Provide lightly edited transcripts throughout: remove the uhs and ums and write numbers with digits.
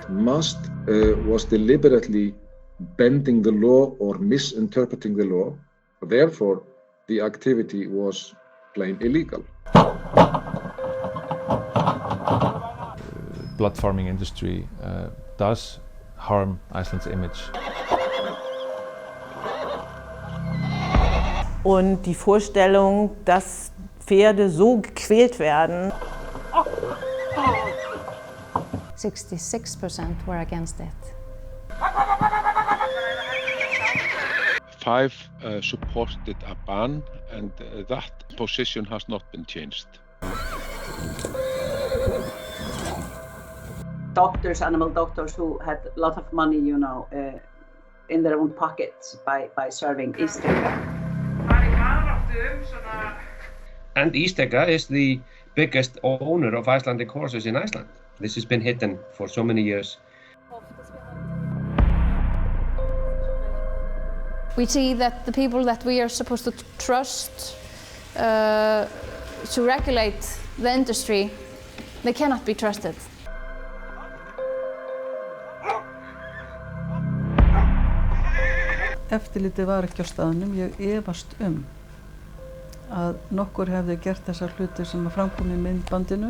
Must was deliberately bending the law or misinterpreting the law. Therefore, the activity was plain illegal. Blood farming industry does harm Iceland's image. Und die Vorstellung, dass Pferde so gequält werden. 66% were against it. 5 supported a ban, and that position has not been changed. Doctors, animal doctors who had a lot of money, in their own pockets by serving Ísteka. And Ísteka is the biggest owner of Icelandic horses in Iceland. This has been hidden for so many years. We see that the people that we are supposed to trust to regulate the industry, they cannot be trusted. Eftirlitið var ekki á staðnum. Ég efast að nokkur hefði gert þessar hluti sem að framkomi í myndbandinu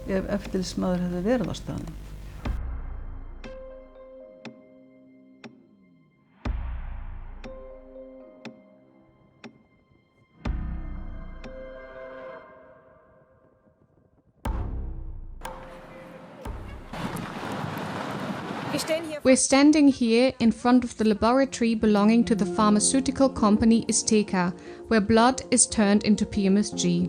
ef eftirlitsmaður hefði verið á staðnum. We're standing here in front of the laboratory belonging to the pharmaceutical company Ísteka, where blood is turned into PMSG.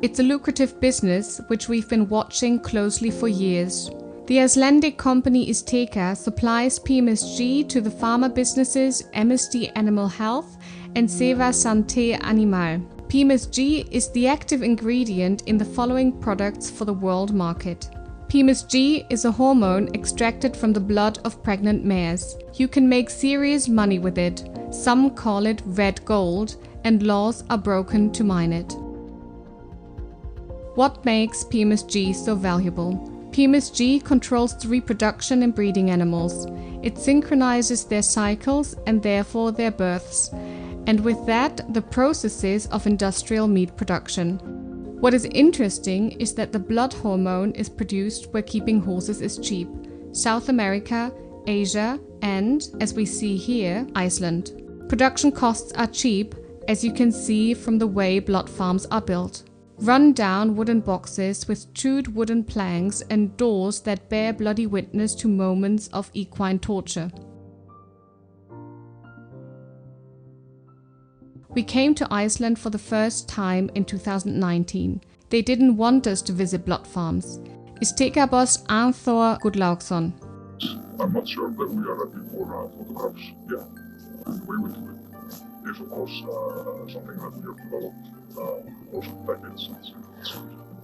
It's a lucrative business which we've been watching closely for years. The Icelandic company Ísteka supplies PMSG to the pharma businesses MSD Animal Health and Seva Santé Animal. PMSG is the active ingredient in the following products for the world market. PMSG is a hormone extracted from the blood of pregnant mares. You can make serious money with it. Some call it red gold, and laws are broken to mine it. What makes PMSG so valuable? PMSG controls the reproduction in breeding animals. It synchronizes their cycles and therefore their births, and with that the processes of industrial meat production. What is interesting is that the blood hormone is produced where keeping horses is cheap: South America, Asia, and, as we see here, Iceland. Production costs are cheap, as you can see from the way blood farms are built. Run-down wooden boxes with chewed wooden planks and doors that bear bloody witness to moments of equine torture. We came to Iceland for the first time in 2019. They didn't want us to visit blood farms. Ísteka boss Arnþór Guðlaugsson. I'm not sure that we are ready for photographs yet, and the way we do it is of course something that we have developed over decades. It's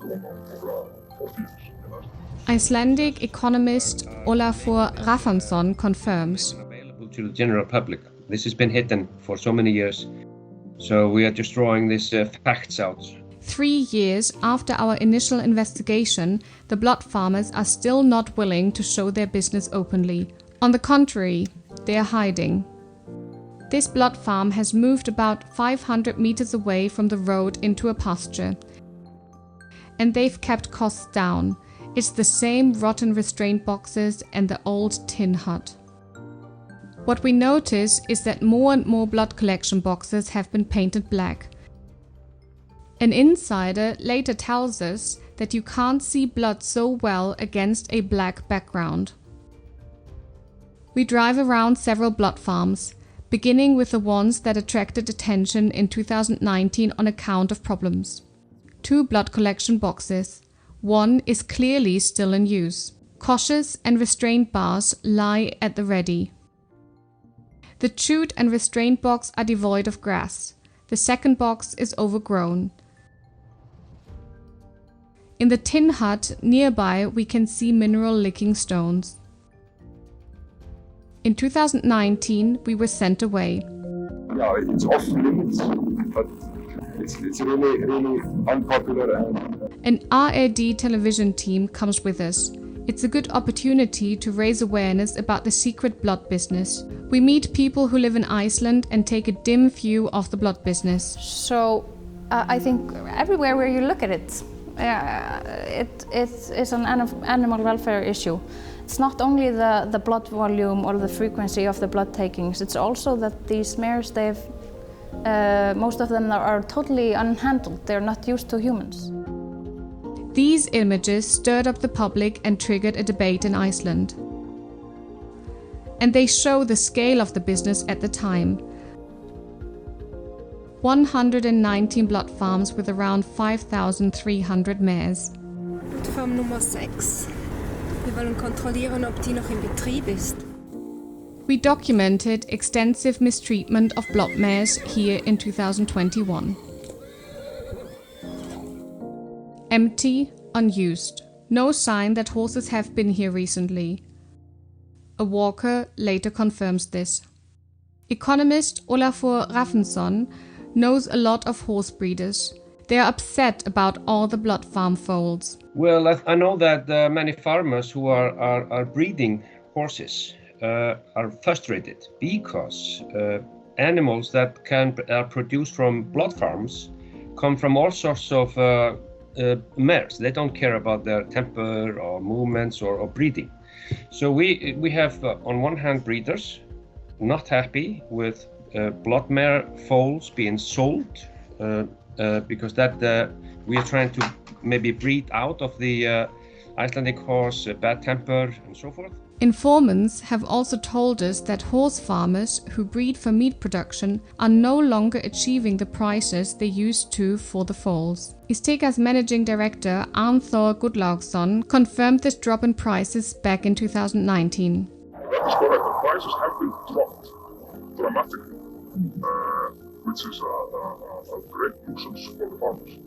going on for 40 years. Icelandic economist Ólafur Rafnsson confirms. Available to the general public. This has been hidden for so many years. So we are just drawing these facts out. 3 years after our initial investigation, the blood farmers are still not willing to show their business openly. On the contrary, they are hiding. This blood farm has moved about 500 meters away from the road into a pasture. And they've kept costs down. It's the same rotten restraint boxes and the old tin hut. What we notice is that more and more blood collection boxes have been painted black. An insider later tells us that you can't see blood so well against a black background. We drive around several blood farms, beginning with the ones that attracted attention in 2019 on account of problems. 2 blood collection boxes. One is clearly still in use. Cautious and restraint bars lie at the ready. The chute and restraint box are devoid of grass. The second box is overgrown. In the tin hut nearby we can see mineral licking stones. In 2019 we were sent away. Yeah, it's off limits, but it's really unpopular. An ARD television team comes with us. It's a good opportunity to raise awareness about the secret blood business. We meet people who live in Iceland and take a dim view of the blood business. So I think everywhere where you look at it, it's an animal welfare issue. It's not only the blood volume or the frequency of the blood takings, it's also that these mares, most of them are totally unhandled. They're not used to humans. These images stirred up the public and triggered a debate in Iceland. And they show the scale of the business at the time. 119 blood farms with around 5,300 mares. Farm Nummer 6. Wir wollen kontrollieren, ob die noch in Betrieb ist. We documented extensive mistreatment of blood mares here in 2021. Empty, unused. No sign that horses have been here recently. A walker later confirms this. Economist Olafur Raffensson knows a lot of horse breeders. They are upset about all the blood farm foals. Well, I know that many farmers who are breeding horses are frustrated because animals that are produced from blood farms come from all sorts of mares. They don't care about their temper or movements or breeding. So we have on one hand breeders not happy with blood mare foals being sold because that we are trying to maybe breed out of the Icelandic horse bad temper and so forth. Informants have also told us that horse farmers who breed for meat production are no longer achieving the prices they used to for the foals. Isteka's managing director Arnþór Guðlaugsson confirmed this drop in prices back in 2019. That is correct. The prices have been dropped dramatically, which is a great nuisance for the farmers.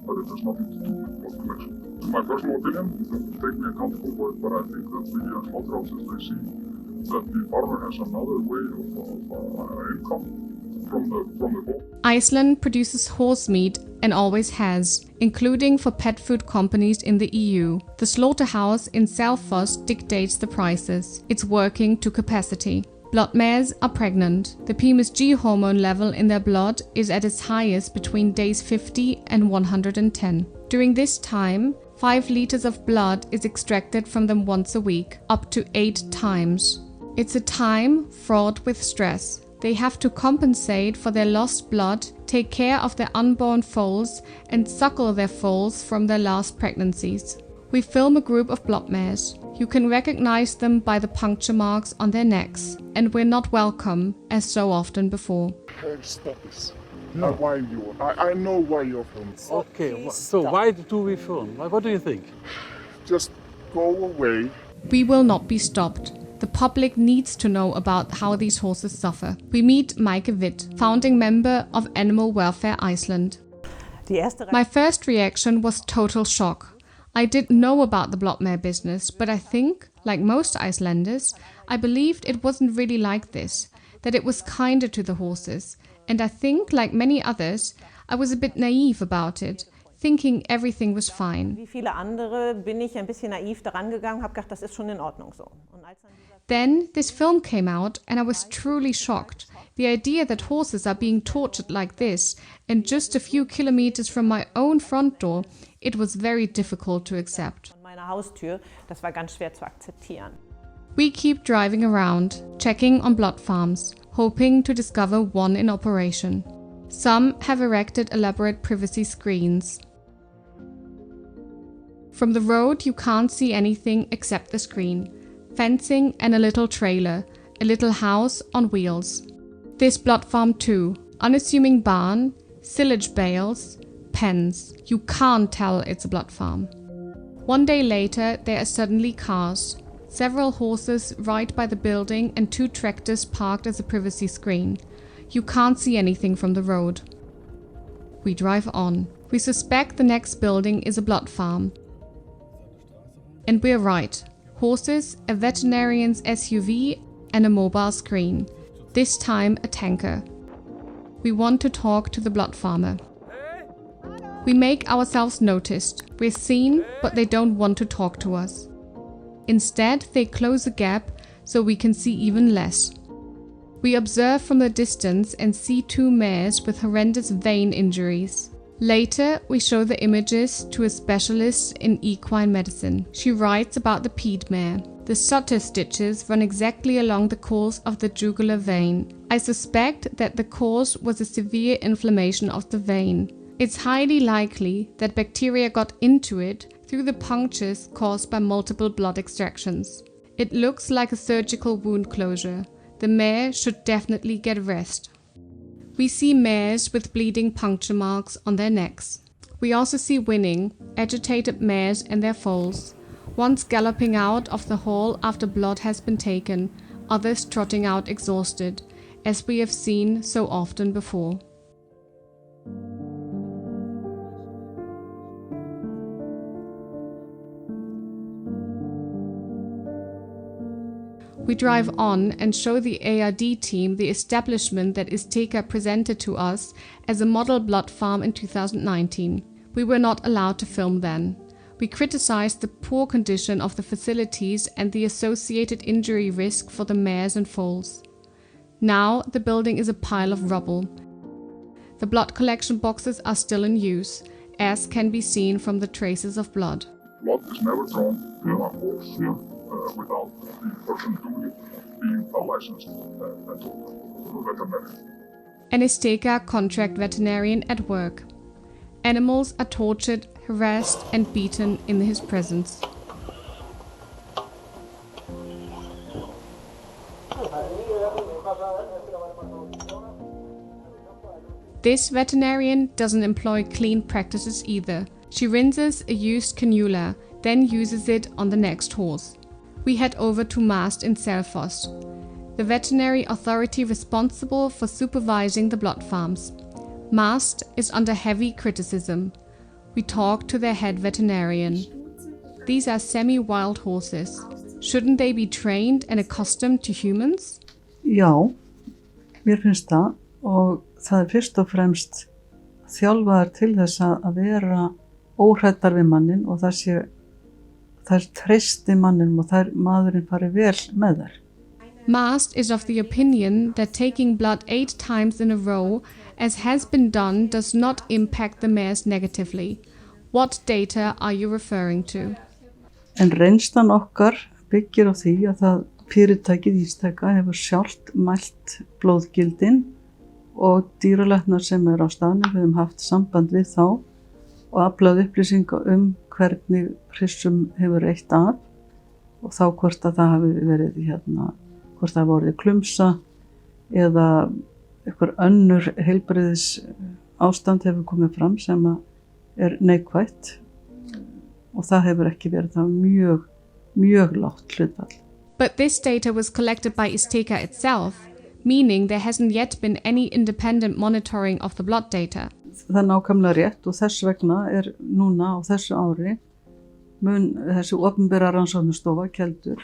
But it has nothing to do with blood collection. In my personal opinion, you don't take me accountable for it, but I think that the slaughterhouses, they see that the farmer has another way of income from the foal. Iceland produces horse meat and always has, including for pet food companies in the EU. The slaughterhouse in Selfoss dictates the prices. It's working to capacity. Blood mares are pregnant. The PMSG hormone level in their blood is at its highest between days 50 and 110. During this time, 5 liters of blood is extracted from them once a week, up to 8 times. It's a time fraught with stress. They have to compensate for their lost blood, take care of their unborn foals, and suckle their foals from their last pregnancies. We film a group of blood mares. You can recognize them by the puncture marks on their necks, and we're not welcome, as so often before. Stop this. No. Why you? I know why you're filming. Okay, so why do we film? What do you think? Just go away. We will not be stopped. The public needs to know about how these horses suffer. We meet Maike Witt, founding member of Animal Welfare Iceland. My first reaction was total shock. I didn't know about the blood mare business, but I think, like most Icelanders, I believed it wasn't really like this, that it was kinder to the horses. And I think, like many others, I was a bit naive about it, thinking everything was fine. Wie viele andere bin ich ein bisschen naiv daran gegangen, habe gedacht, das ist schon in Ordnung so. Then this film came out and I was truly shocked. The idea that horses are being tortured like this, and just a few kilometers from my own front door, it was very difficult to accept. Meine Haustür, das war ganz schwer zu akzeptieren. We keep driving around, checking on blood farms, hoping to discover one in operation. Some have erected elaborate privacy screens. From the road you can't see anything except the screen. Fencing and a little trailer, a little house on wheels. This blood farm too, unassuming barn, silage bales, pens. You can't tell it's a blood farm. One day later there are suddenly cars. Several horses right by the building and 2 tractors parked as a privacy screen. You can't see anything from the road. We drive on. We suspect the next building is a blood farm. And we're right. Horses, a veterinarian's SUV and a mobile screen. This time a tanker. We want to talk to the blood farmer. We make ourselves noticed. We're seen, but they don't want to talk to us. Instead, they close a gap so we can see even less. We observe from the distance and see two mares with horrendous vein injuries. Later, we show the images to a specialist in equine medicine. She writes about the PED mare. The Sutter stitches run exactly along the course of the jugular vein. I suspect that the cause was a severe inflammation of the vein. It's highly likely that bacteria got into it through the punctures caused by multiple blood extractions. It looks like a surgical wound closure. The mare should definitely get rest. We see mares with bleeding puncture marks on their necks. We also see winning, agitated mares and their foals, ones galloping out of the hall after blood has been taken, others trotting out exhausted, as we have seen so often before. We drive on and show the ARD team the establishment that Izteca presented to us as a model blood farm in 2019. We were not allowed to film then. We criticized the poor condition of the facilities and the associated injury risk for the mares and foals. Now the building is a pile of rubble. The blood collection boxes are still in use, as can be seen from the traces of blood. Blood is never drawn in a horse here without the person doing it being a licensed veterinarian. An Izteca contract veterinarian at work. Animals are tortured, harassed and beaten in his presence. This veterinarian doesn't employ clean practices either. She rinses a used cannula, then uses it on the next horse. We head over to Mast in Selfoss, the veterinary authority responsible for supervising the blood farms. Mast is under heavy criticism. We talk to their head veterinarian. These are semi-wild horses. Shouldn't they be trained and accustomed to humans? Já, mér finnst það og það fyrst og fremst þjálfaðar til þess að vera óhræddar við mannin og þær treysti manninum og maðurinn fari vel með þær. Mast is of the opinion that taking blood 8 times in a row, as has been done, does not impact the mares negatively. What data are you referring to? En reynslan okkar byggir á því að það fyrirtækið Izteca hefur sjálft mælt blóðgildin og dýralæknar sem á staðnum höfum haft samband við þá og aflað upplýsinga hvernig hryssum hefur reitt af og þá hvort að það hafi verið hvort það voru klumsa eða einhver önnur heilbrigðis ástand hefur komið fram sem neikvætt og það hefur ekki verið það mjög lágt hlutfall. But this data was collected by Izteca itself, meaning there hasn't yet been any independent monitoring of the blood data. Það nákvæmlega rétt og þess vegna núna á þessu ári mun þessi opinbera rannsóknastofa Keldur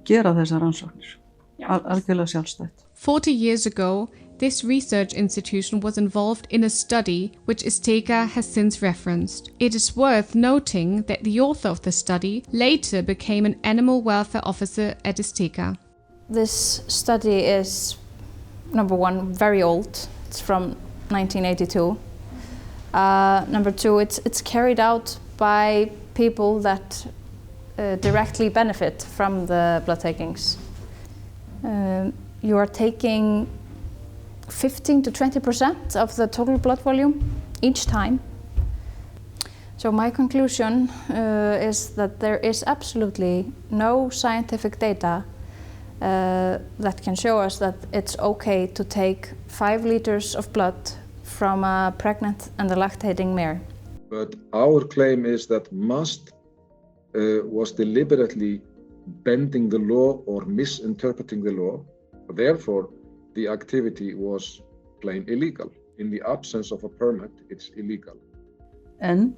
gera þessar rannsóknir, algjörlega sjálfstætt. 40 years ago, this research institution was involved in a study which Izteca has since referenced. It is worth noting that the author of the study later became an animal welfare officer at Izteca. This study is, number one, very old. It's from 1982. Number two, it's carried out by people that directly benefit from the blood takings. You are taking 15 to 20% of the total blood volume each time. So my conclusion is that there is absolutely no scientific data that can show us that it's okay to take 5 liters of blood from a pregnant and a lactating mare. But our claim is that Mast was deliberately bending the law or misinterpreting the law. Therefore, the activity was plain illegal. In the absence of a permit, it's illegal. En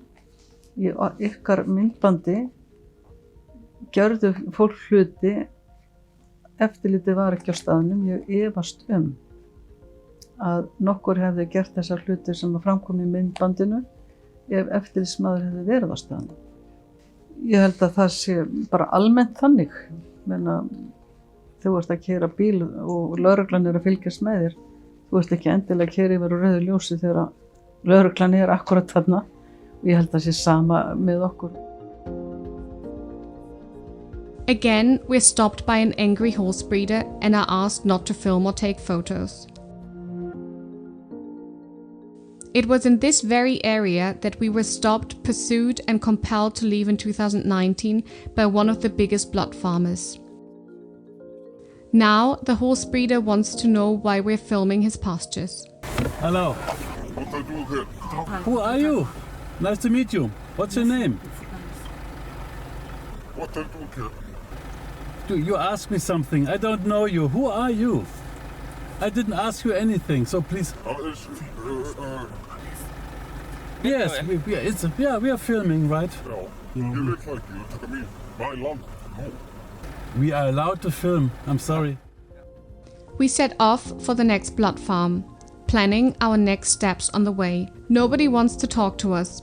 í ykkar myndbandi gjörðu fólk hluti, eftirlitið var ekki á staðnum, ég efast að nokkur hefði gert þessar hlutir sem að framkom í myndbandinu ef eftirlitsmaður hefði verið á staðnum. Ég held að það sé bara almennt þannig. Menna, þú ert að keyra bíl og lögreglan er að fylgjast með þér. Þú ert ekki endilega að keyra yfir á rauðu ljósi þegar lögreglan er akkurat þarna. Og ég held að það sé sama með okkur. Again, we're stopped by an angry horse breeder and are asked not to film or take photos. It was in this very area that we were stopped, pursued and compelled to leave in 2019 by one of the biggest blood farmers. Now, the horse breeder wants to know why we're filming his pastures. Hello. Who are you? Nice to meet you. What's your name? What are you doing here? You asked me something. I don't know you. Who are you? I didn't ask you anything, so please. Yes, we are filming, right? You look like you took me my land. No. We are allowed to film. I'm sorry. We set off for the next blood farm, planning our next steps on the way. Nobody wants to talk to us.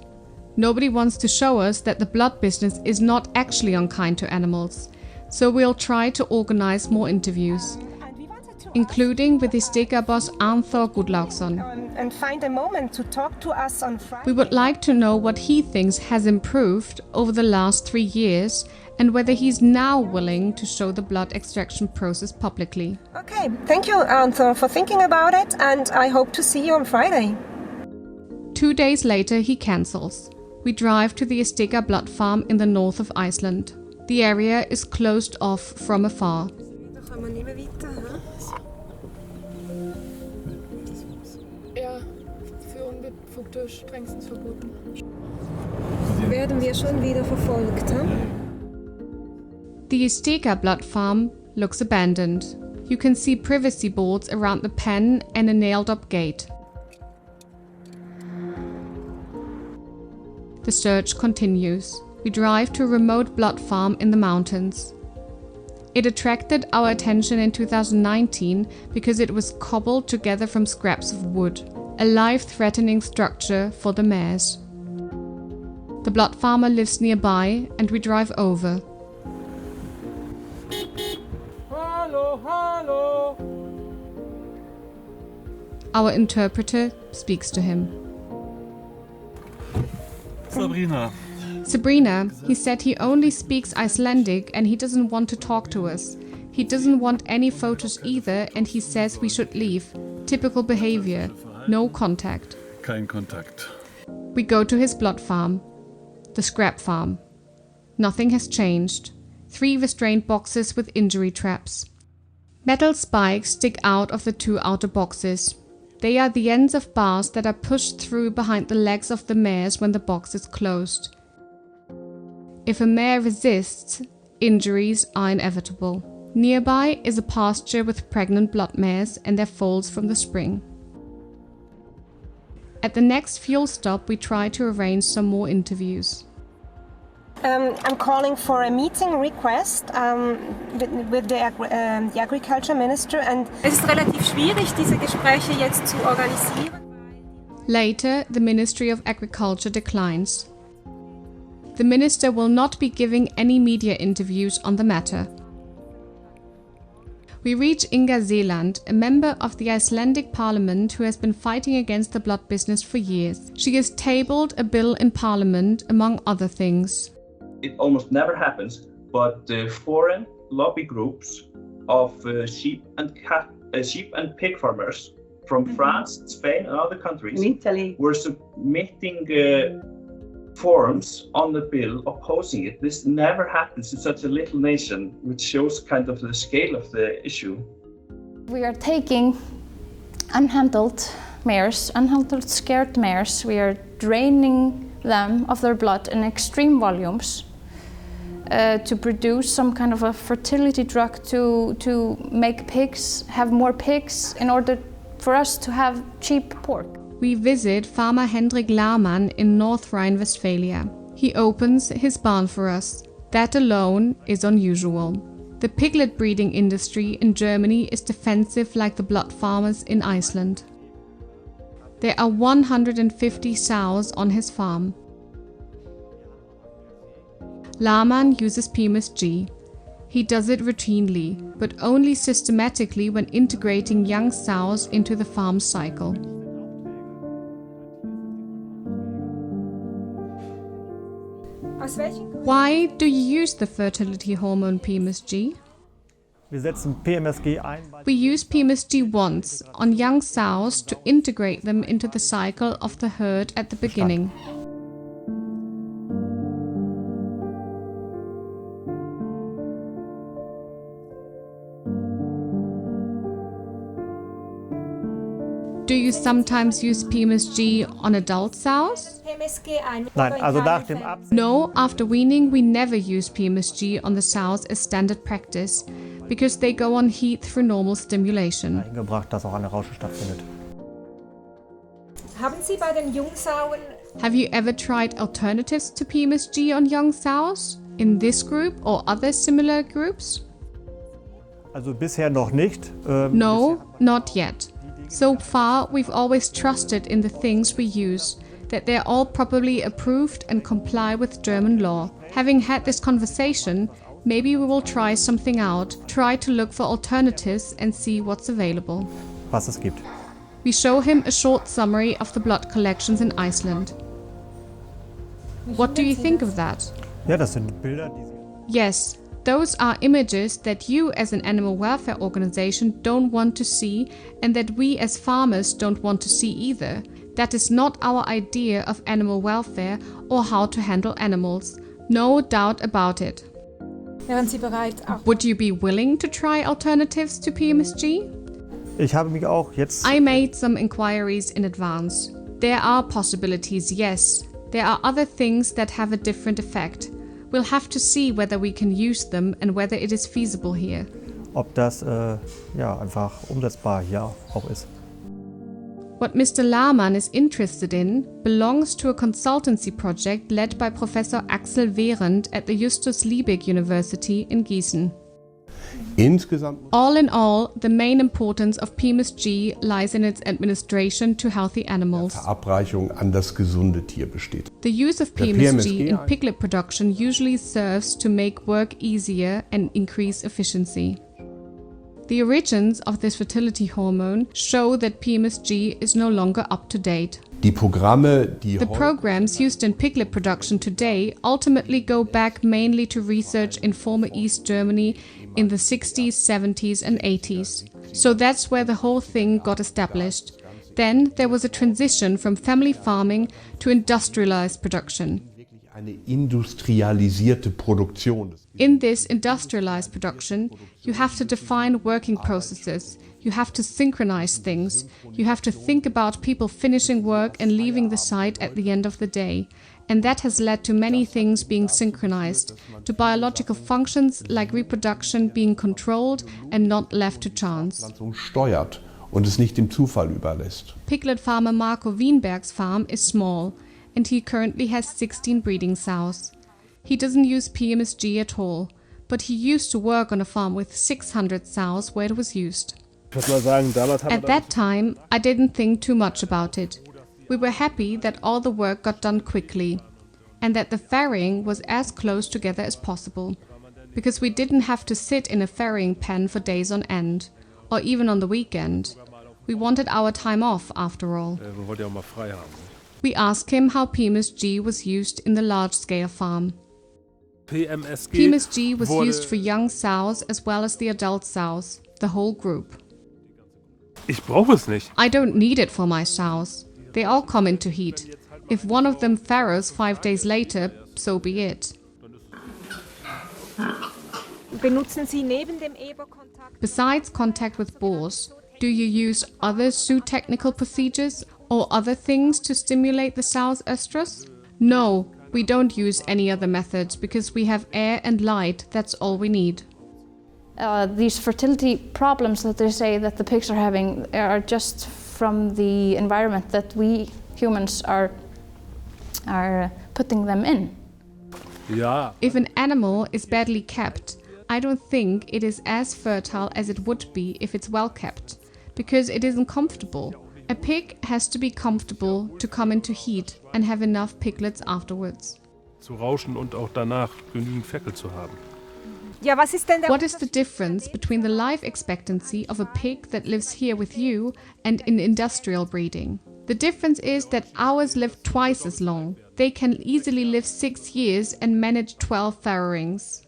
Nobody wants to show us that the blood business is not actually unkind to animals. So we'll try to organize more interviews, including with the Stega boss Arnþór Gudlaugsson. And find a moment to talk to us on Friday. We would like to know what he thinks has improved over the last 3 years and whether he's now willing to show the blood extraction process publicly. Okay, thank you, Arnþór, for thinking about it, and I hope to see you on Friday. 2 days later, he cancels. We drive to the Stega blood farm in the north of Iceland. The area is closed off from afar. Werden wir schon wieder verfolgt, hm? The Stega blood farm looks abandoned. You can see privacy boards around the pen and a nailed-up gate. The search continues. We drive to a remote blood farm in the mountains. It attracted our attention in 2019 because it was cobbled together from scraps of wood, a life-threatening structure for the mares. The blood farmer lives nearby and we drive over. Hello, hello. Our interpreter speaks to him. Sabrina, he said he only speaks Icelandic and he doesn't want to talk to us. He doesn't want any photos either and he says we should leave. Typical behavior. No contact. Kein Kontakt. We go to his blood farm. The scrap farm. Nothing has changed. 3 restraint boxes with injury traps. Metal spikes stick out of the 2 outer boxes. They are the ends of bars that are pushed through behind the legs of the mares when the box is closed. If a mare resists, injuries are inevitable. Nearby is a pasture with pregnant blood mares and their foals from the spring. At the next fuel stop, we try to arrange some more interviews. I'm calling for a meeting request with the Agriculture Minister, and es ist relativ schwierig, diese Gespräche jetzt zu organisieren. Later, the Ministry of Agriculture declines. The minister will not be giving any media interviews on the matter. We reach Inga Zeeland, a member of the Icelandic parliament who has been fighting against the blood business for years. She has tabled a bill in parliament, among other things. It almost never happens, but foreign lobby groups of sheep and pig farmers from France, Spain and other countries were submitting forms on the bill opposing it. This never happens in such a little nation, which shows kind of the scale of the issue. We are taking unhandled mares, unhandled scared mares. We are draining them of their blood in extreme volumes to produce some kind of a fertility drug to make pigs have more pigs in order for us to have cheap pork. We visit farmer Hendrik Lahrmann in North Rhine-Westphalia. He opens his barn for us. That alone is unusual. The piglet breeding industry in Germany is defensive like the blood farmers in Iceland. There are 150 sows on his farm. Lahmann uses PMSG. He does it routinely, but only systematically when integrating young sows into the farm cycle. Why do you use the fertility hormone PMSG? We use PMSG once on young sows to integrate them into the cycle of the herd at the beginning. Do you sometimes use PMSG on adult sows? No, after weaning we never use PMSG on the sows as standard practice, because they go on heat through normal stimulation. Have you ever tried alternatives to PMSG on young sows? In this group or other similar groups? No, not yet. So far, we've always trusted in the things we use, that they're all properly approved and comply with German law. Having had this conversation, maybe we will try something out, try to look for alternatives and see what's available. We show him a short summary of the blood collections in Iceland. What do you think of that? Yes. Those are images that you as an animal welfare organization don't want to see and that we as farmers don't want to see either. That is not our idea of animal welfare or how to handle animals. No doubt about it. Would you be willing to try alternatives to PMSG? I made some inquiries in advance. There are possibilities, yes. There are other things that have a different effect. We'll have to see whether we can use them and whether it is feasible here. Ob das einfach umsetzbar hier auch ist. What Mr. Lahmann is interested in belongs to a consultancy project led by Professor Axel Behrendt at the Justus Liebig University in Gießen. All in all, the main importance of PMSG lies in its administration to healthy animals. Verabreichung an das gesunde Tier besteht. The use of PMSG in piglet production usually serves to make work easier and increase efficiency. The origins of this fertility hormone show that PMSG is no longer up to date. The programs used in piglet production today ultimately go back mainly to research in former East Germany in the 60s, 70s and 80s. So that's where the whole thing got established. Then there was a transition from family farming to industrialized production. Eine industrialisierte Produktion. In this industrialized production, you have to define working processes. You have to synchronize things. You have to think about people finishing work and leaving the site at the end of the day. And that has led to many things being synchronized, to biological functions like reproduction being controlled and not left to chance. Steuert und es nicht dem Zufall überlässt. Piglet farmer Marco Wienberg's farm is small, and he currently has 16 breeding sows. He doesn't use PMSG at all, but he used to work on a farm with 600 sows where it was used. At that time, I didn't think too much about it. We were happy that all the work got done quickly, and that the farrowing was as close together as possible, because we didn't have to sit in a farrowing pen for days on end, or even on the weekend. We wanted our time off, after all. We asked him how PMSG was used in the large-scale farm. PMSG was used for young sows as well as the adult sows, the whole group. I don't need it for my sows. They all come into heat. If one of them farrows 5 days later, so be it. Besides contact with boars, do you use other zootechnical procedures or other things to stimulate the sow's estrus? No, we don't use any other methods because we have air and light, that's all we need. These fertility problems that they say that the pigs are having are just from the environment that we humans are putting them in. If an animal is badly kept, I don't think it is as fertile as it would be if it's well kept, because it isn't comfortable. A pig has to be comfortable to come into heat and have enough piglets afterwards. Zu rauschen und auch danach genügend Feckel zu haben. Ja, was ist denn der What is the difference between the life expectancy of a pig that lives here with you and in industrial breeding? The difference is that ours live twice as long. They can easily live 6 years and manage 12 farrowings.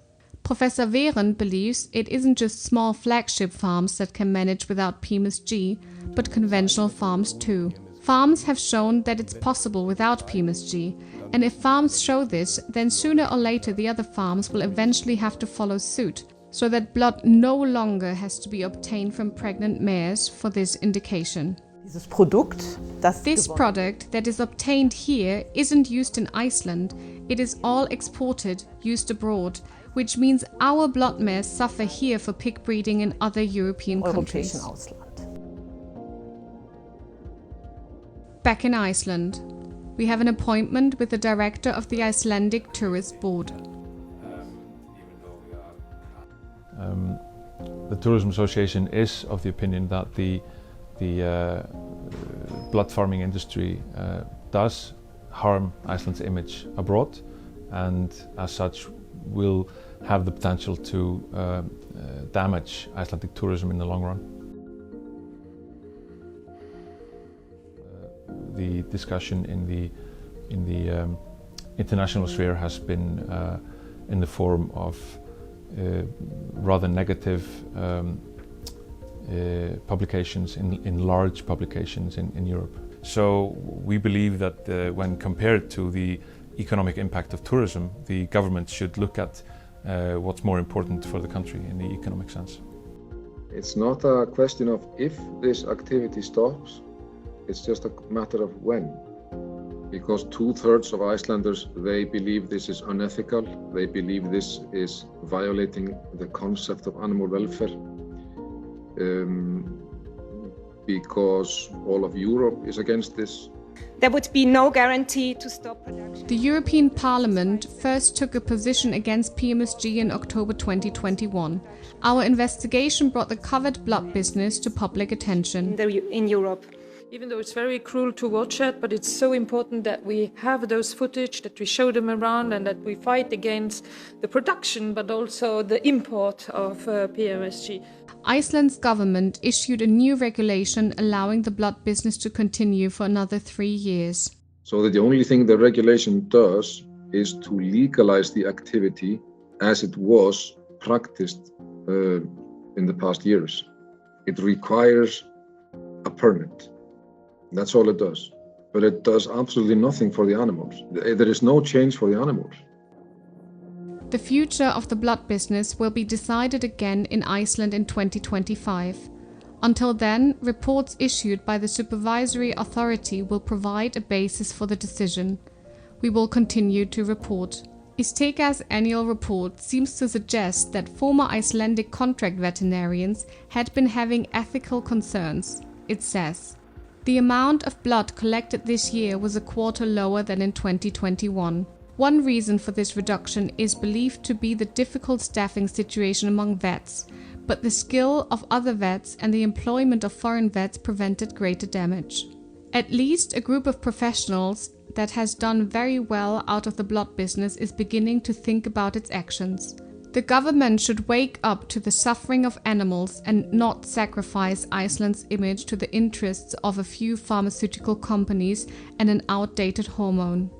Professor Wehren believes it isn't just small flagship farms that can manage without PMSG, but conventional farms too. Farms have shown that it's possible without PMSG, and if farms show this, then sooner or later the other farms will eventually have to follow suit, so that blood no longer has to be obtained from pregnant mares for this indication. This product that is obtained here isn't used in Iceland, it is all exported, used abroad, which means our blood mares suffer here for pig breeding in other European countries. Back in Iceland, we have an appointment with the director of the Icelandic Tourist Board. The Tourism Association is of the opinion that the blood farming industry does harm Iceland's image abroad, and as such will have the potential to damage Icelandic tourism in the long run. The discussion in the international sphere has been in the form of rather negative publications in large publications in Europe. So we believe that when compared to the economic impact of tourism, the government should look at what's more important for the country in the economic sense. It's not a question of if this activity stops, it's just a matter of when. Because 2/3 of Icelanders, they believe this is unethical, they believe this is violating the concept of animal welfare, because all of Europe is against this. There would be no guarantee to stop production. The European Parliament first took a position against PMSG in October 2021. Our investigation brought the covered blood business to public attention. In Europe. Even though it's very cruel to watch it, but it's so important that we have those footage, that we show them around, and that we fight against the production, but also the import of PMSG. Iceland's government issued a new regulation allowing the blood business to continue for another 3 years. So that the only thing the regulation does is to legalize the activity as it was practiced in the past years. It requires a permit. That's all it does. But it does absolutely nothing for the animals. There is no change for the animals. The future of the blood business will be decided again in Iceland in 2025. Until then, reports issued by the supervisory authority will provide a basis for the decision. We will continue to report. Isteka's annual report seems to suggest that former Icelandic contract veterinarians had been having ethical concerns. It says, the amount of blood collected this year was a quarter lower than in 2021. One reason for this reduction is believed to be the difficult staffing situation among vets, but the skill of other vets and the employment of foreign vets prevented greater damage. At least a group of professionals that has done very well out of the blood business is beginning to think about its actions. The government should wake up to the suffering of animals and not sacrifice Iceland's image to the interests of a few pharmaceutical companies and an outdated hormone.